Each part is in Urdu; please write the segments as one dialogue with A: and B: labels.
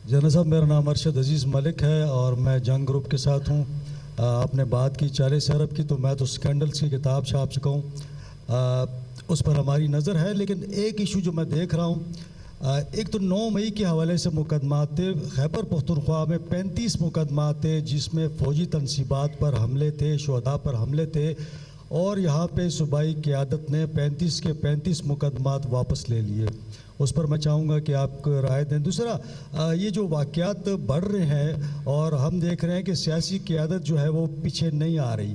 A: جنرل صاحب میرا نام ارشد عزیز ملک ہے اور میں جنگ گروپ کے ساتھ ہوں. آپ نے بات کی 40 ارب کی, تو میں تو سکینڈلز کی کتاب چھاپ چکا ہوں, اس پر ہماری نظر ہے. لیکن ایک ایشو جو میں دیکھ رہا ہوں, ایک تو 9 مئی کے حوالے سے مقدمات تھے. خیبر پختونخوا میں 35 مقدمات تھے جس میں فوجی تنصیبات پر حملے تھے, شہداء پر حملے تھے, اور یہاں پہ صوبائی قیادت نے 35 کے 35 مقدمات واپس لے لیے. اس پر میں چاہوں گا کہ آپ کو رائے دیں. دوسرا, یہ جو واقعات بڑھ رہے ہیں اور ہم دیکھ رہے ہیں کہ سیاسی قیادت جو ہے وہ پیچھے نہیں آ رہی.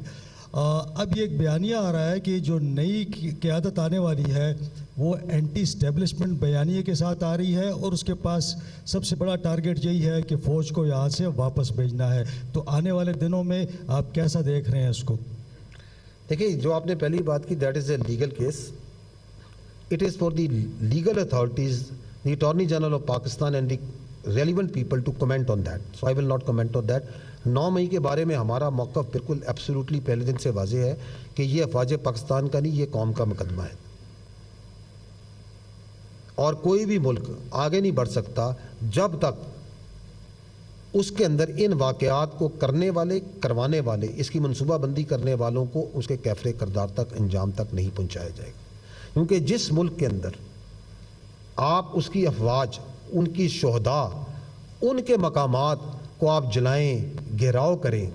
A: اب یہ ایک بیانیہ آ رہا ہے کہ جو نئی قیادت آنے والی ہے وہ اینٹی اسٹیبلشمنٹ بیانیے کے ساتھ آ رہی ہے, اور اس کے پاس سب سے بڑا ٹارگٹ یہی ہے کہ فوج کو یہاں سے واپس بھیجنا ہے. تو آنے والے دنوں میں آپ کیسا دیکھ رہے ہیں اس کو؟
B: دیکھیں, جو آپ نے پہلی بات کی, that is a legal case. It is for the legal authorities, the Attorney General of Pakistan and the relevant people to comment on that. So I will not comment on that. 9 مئی کے بارے میں ہمارا موقف بالکل ایبسولوٹلی پہلے دن سے واضح ہے کہ یہ افواج پاکستان کا نہیں, یہ قوم کا مقدمہ ہے. اور کوئی بھی ملک آگے نہیں بڑھ سکتا جب تک اس کے اندر ان واقعات کو کرنے والے, کروانے والے, اس کی منصوبہ بندی کرنے والوں کو اس کے کیفر کردار تک, انجام تک نہیں پہنچایا جائے گا. کیونکہ جس ملک کے اندر آپ اس کی افواج, ان کی شہداء, ان کے مقامات کو آپ جلائیں, گھیراؤ کریں,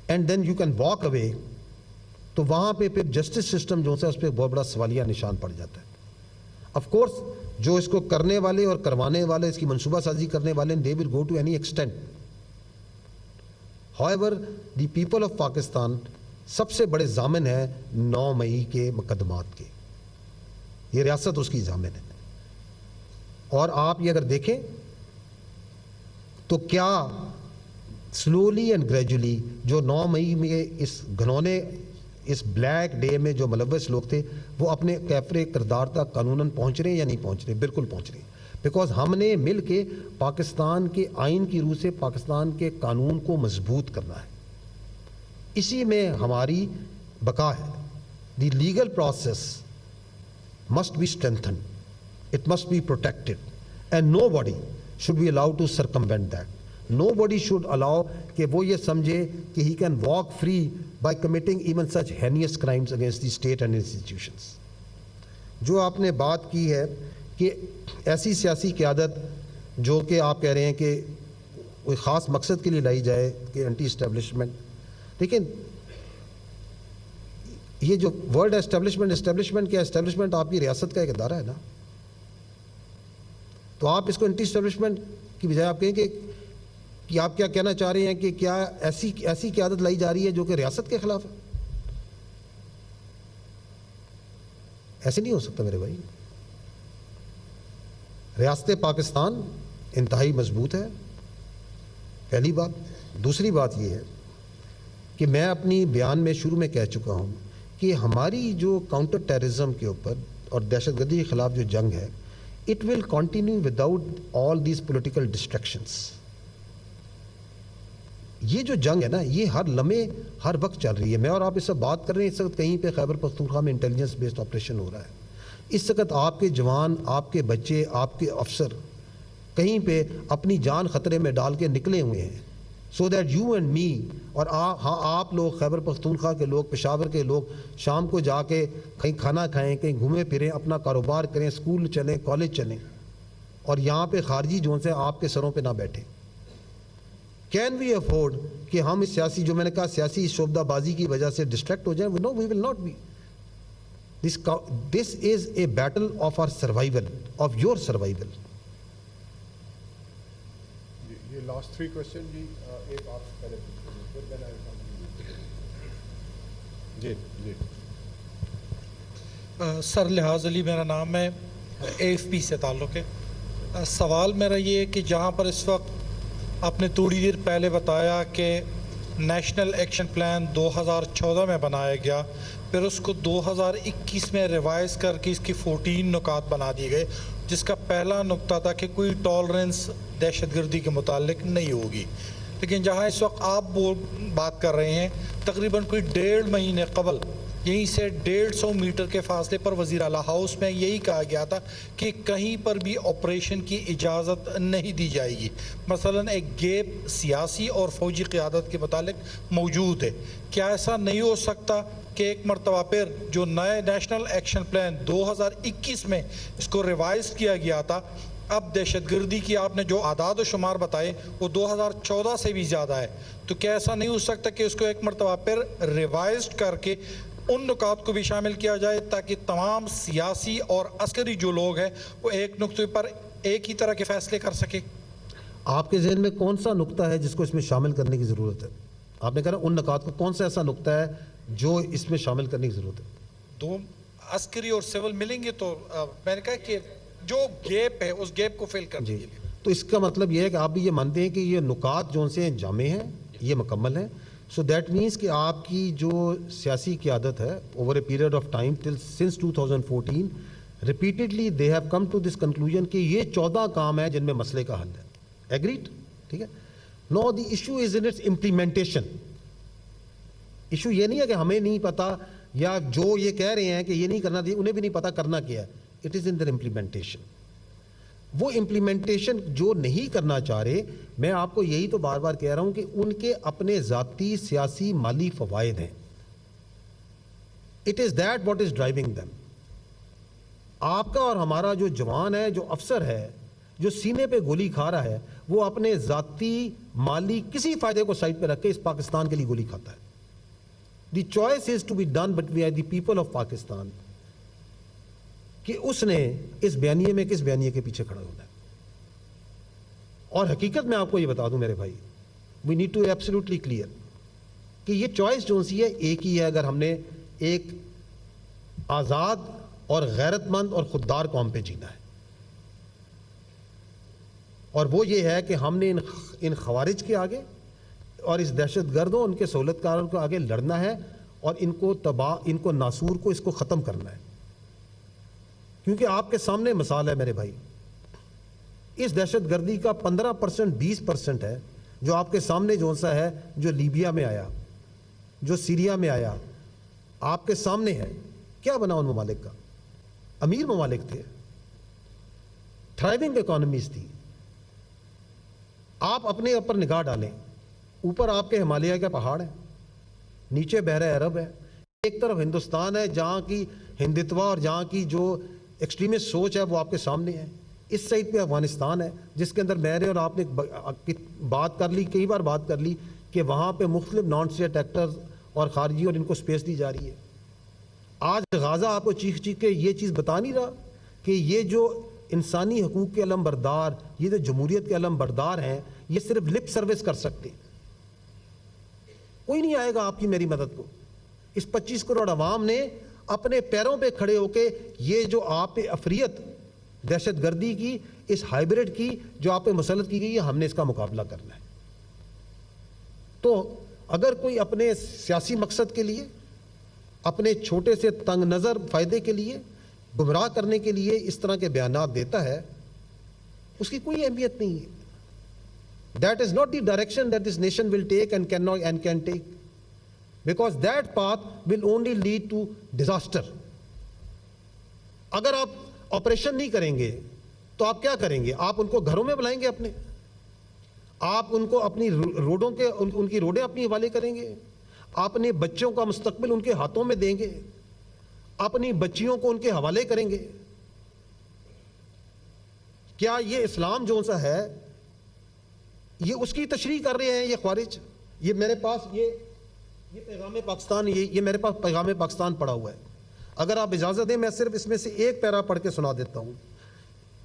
B: and then you can walk away, تو وہاں پہ پھر جسٹس سسٹم جو ہے اس پہ بہت بڑا سوالیہ نشان پڑ جاتا ہے. آف کورس جو اس کو کرنے والے اور کروانے والے, اس کی منصوبہ سازی کرنے والے, they will go to any extent. However, the people of Pakistan سب سے بڑے ضامن ہیں 9 مئی کے مقدمات کے. یہ ریاست اس کی ضامن ہے. اور آپ یہ اگر دیکھیں تو کیا سلولی اینڈ گریجولی جو 9 مئی میں اس گھنونے, اس بلیک ڈے میں جو ملوث لوگ تھے, وہ اپنے کیفر کردار تک قانوناً پہنچ رہے ہیں یا نہیں پہنچ رہے؟ بالکل پہنچ رہے ہیں. بیکاز ہم نے مل کے پاکستان کے آئین کی روح سے پاکستان کے قانون کو مضبوط کرنا ہے. اسی میں ہماری بقا ہے. The legal process must be strengthened, it must be protected, and nobody should be allowed to circumvent that. Nobody should allow کہ وہ یہ سمجھے کہ he can walk free by committing even such heinous crimes against the state and institutions. جو آپ نے بات کی ہے کہ ایسی سیاسی قیادت جو کہ آپ کہہ رہے ہیں کہ کوئی خاص مقصد کے لیے لائی جائے کہ اینٹی اسٹیبلشمنٹ, لیکن یہ جو ورڈ اسٹیبلشمنٹ کیا, اسٹیبلشمنٹ آپ کی ریاست کا ایک ادارہ ہے نا. تو آپ اس کو اینٹی اسٹیبلشمنٹ کی بجائے آپ کہیں کہ آپ کیا کہنا چاہ رہے ہیں کہ کیا ایسی قیادت لائی جا رہی ہے جو کہ ریاست کے خلاف ہے؟ ایسے نہیں ہو سکتا میرے بھائی. ریاست پاکستان انتہائی مضبوط ہے, پہلی بات. دوسری بات یہ ہے کہ میں اپنی بیان میں شروع میں کہہ چکا ہوں کہ ہماری جو کاؤنٹر ٹیررزم کے اوپر اور دہشت گردی کے خلاف جو جنگ ہے, it will continue without all these political distractions. یہ جو جنگ ہے نا, یہ ہر لمحے ہر وقت چل رہی ہے. میں اور آپ اس سے بات کر رہے ہیں, اس وقت کہیں پہ خیبر پختونخوا میں انٹیلیجنس بیسڈ آپریشن ہو رہا ہے. اس وقت آپ کے جوان, آپ کے بچے, آپ کے افسر کہیں پہ اپنی جان خطرے میں ڈال کے نکلے ہوئے ہیں, so that you and me, اور آپ لوگ خیبر پختونخوا کے لوگ, پشاور کے لوگ شام کو جا کے کہیں کھانا کھائیں, کہیں گھومیں پھریں, اپنا کاروبار کریں, اسکول چلیں, کالج چلیں, اور یہاں پہ خارجی جو سے آپ کے سروں پہ نہ بیٹھے. کین وی افورڈ کہ ہم اس سیاسی, جو میں نے کہا سیاسی شعبدہ بازی کی وجہ سے ڈسٹریکٹ ہو جائیں؟ No, we will not be. This is a battle of our survival, of your survival.
C: یہ لاسٹ 3 کوشچن جی, ایک آپ پہلے جی جی.
D: سر لحاظ علی میرا نام ہے, AFP سے تعلق ہے. سوال میرا یہ ہے کہ جہاں پر اس وقت آپ نے تھوڑی دیر پہلے بتایا کہ نیشنل ایکشن پلان 2014 میں بنایا گیا, پھر اس کو 2021 میں ریوائز کر کے اس کی 14 نکات بنا دیے گئے, جس کا پہلا نقطہ تھا کہ کوئی ٹالرنس دہشت گردی کے متعلق نہیں ہوگی. لیکن جہاں اس وقت آپ بات کر رہے ہیں, تقریباً کوئی 1.5 مہینے قبل یہیں سے 150 میٹر کے فاصلے پر وزیر اعلیٰ ہاؤس میں یہی کہا گیا تھا کہ کہیں پر بھی آپریشن کی اجازت نہیں دی جائے گی. مثلا ایک گیپ سیاسی اور فوجی قیادت کے متعلق موجود ہے. کیا ایسا نہیں ہو سکتا کہ ایک مرتبہ پھر جو نئے نیشنل ایکشن پلان 2021 میں اس کو ریوائز کیا گیا تھا، اب دہشت گردی کی آپ نے جو اعداد و شمار بتائے وہ 2014 سے بھی زیادہ ہے، تو کیا ایسا نہیں ہو سکتا کہ اس کو ایک مرتبہ پھر ریوائزڈ کر کے ان نکات کو بھی شامل کیا جائے تاکہ تمام سیاسی اور عسکری جو لوگ ہیں وہ ایک نقطے پر ایک ہی طرح کے فیصلے کر سکے؟
B: آپ کے ذہن میں کون سا نقطہ ہے جس کو اس میں شامل کرنے کی ضرورت ہے؟ آپ نے کہا ان نکات کو کون سا ایسا نقطہ ہے جو اس میں شامل کرنے کی ضرورت ہے؟
D: دو عسکری اور سول ملیں گے تو میں نے کہا کہ جو گیپ ہے اس گیپ کو فل کرنے کے لیے.
B: تو اس کا مطلب یہ ہے کہ آپ بھی یہ مانتے ہیں کہ یہ نکات جو سے جامع ہیں، یہ مکمل ہیں. سو دیٹ مینس کہ آپ کی جو سیاسی قیادت ہے over a period of time since 2014 repeatedly they have come to this conclusion کہ یہ 14 کام ہیں جن میں مسئلے کا حل ہے. ایگریڈ؟ ٹھیک ہے. No the issue is in its implementation. Issue یہ نہیں ہے کہ ہمیں نہیں پتا یا جو یہ کہہ رہے ہیں کہ یہ نہیں کرنا دیا انہیں بھی نہیں پتا کرنا کیا ہے. It is in their implementation. وہ امپلیمنٹیشن جو نہیں کرنا چاہ رہے، میں آپ کو یہی تو بار بار کہہ رہا ہوں کہ ان کے اپنے ذاتی سیاسی مالی فوائد ہیں. It is that what is driving them. آپ کا اور ہمارا جو جوان ہے، جو افسر ہے، جو سینے پہ گولی کھا رہا ہے، وہ اپنے ذاتی مالی کسی فائدے کو سائڈ پہ رکھ کے اس پاکستان کے لیے گولی کھاتا ہے. The choice is to be done but we are the people of Pakistan کہ اس نے اس بیانیے میں کس بیانیے کے پیچھے کھڑا ہونا ہے. اور حقیقت میں آپ کو یہ بتا دوں میرے بھائی، we need to absolutely clear کہ یہ چوائس جو سی ہے ایک ہی ہے اگر ہم نے ایک آزاد اور غیرت مند اور خوددار قوم پہ جینا ہے. اور وہ یہ ہے کہ ہم نے ان خوارج کے آگے اور اس دہشت گردوں ان کے سہولت کاروں کے آگے لڑنا ہے اور ان کو ناسور کو اس کو ختم کرنا ہے. کیونکہ آپ کے سامنے مثال ہے میرے بھائی، اس دہشت گردی کا 15% 20% ہے جو آپ کے سامنے جو سا ہے، جو لیبیا میں آیا، جو سیریا میں آیا، آپ کے سامنے ہے. کیا بنا ان ممالک کا؟ امیر ممالک تھے، تھرائیونگ اکانومیز تھی. آپ اپنے اوپر نگاہ ڈالیں، اوپر آپ کے ہمالیہ کے پہاڑ ہیں، نیچے بحر عرب ہے، ایک طرف ہندوستان ہے جہاں کی ہندتوا اور جہاں کی جو ایکسٹریمسٹ سوچ ہے وہ آپ کے سامنے ہے. اس سائڈ پہ افغانستان ہے جس کے اندر میرے اور آپ نے بات کر لی، کئی بار بات کر لی کہ وہاں پہ مختلف نان اسٹیٹ ایکٹرز اور خارجی اور ان کو سپیس دی جا رہی ہے. آج غازہ آپ کو چیخ کے یہ چیز بتا نہیں رہا کہ یہ جو انسانی حقوق کے علم بردار، یہ جو جمہوریت کے علم بردار ہیں، یہ صرف لپ سروس کر سکتے. کوئی نہیں آئے گا آپ کی میری مدد کو. اس 25 کروڑ عوام نے اپنے پیروں پہ کھڑے ہو کے یہ جو آپ پہ افریت دہشت گردی کی، اس ہائیبریڈ کی جو آپ پہ مسلط کی گئی ہے، ہم نے اس کا مقابلہ کرنا ہے. تو اگر کوئی اپنے سیاسی مقصد کے لیے، اپنے چھوٹے سے تنگ نظر فائدے کے لیے، گمراہ کرنے کے لیے اس طرح کے بیانات دیتا ہے، اس کی کوئی اہمیت نہیں ہے. That is not the direction that this nation will take and can take, because that path will only lead to disaster. اگر آپ آپریشن نہیں کریں گے تو آپ کیا کریں گے؟ آپ ان کو گھروں میں بلائیں گے اپنے، آپ ان کو اپنی روڈوں کے ان کی روڈیں اپنی حوالے کریں گے، اپنے بچوں کا مستقبل ان کے ہاتھوں میں دیں گے، اپنی بچیوں کو ان کے حوالے کریں گے. کیا یہ اسلام جو سا ہے یہ اس کی تشریح کر رہے ہیں یہ خوارج؟ یہ میرے پاس یہ پیغام پاکستان، یہ میرے پاس پیغام پاکستان پڑا ہوا ہے. اگر آپ اجازت دیں میں صرف اس میں سے ایک پیرا پڑھ کے سنا دیتا ہوں.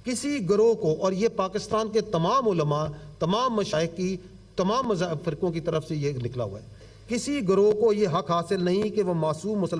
B: کسی گروہ کو، اور یہ پاکستان کے تمام علماء، تمام مشائخ کی، تمام مذہب فرقوں کی طرف سے یہ نکلا ہوا ہے، کسی گروہ کو یہ حق حاصل نہیں کہ وہ معصوم مسلمان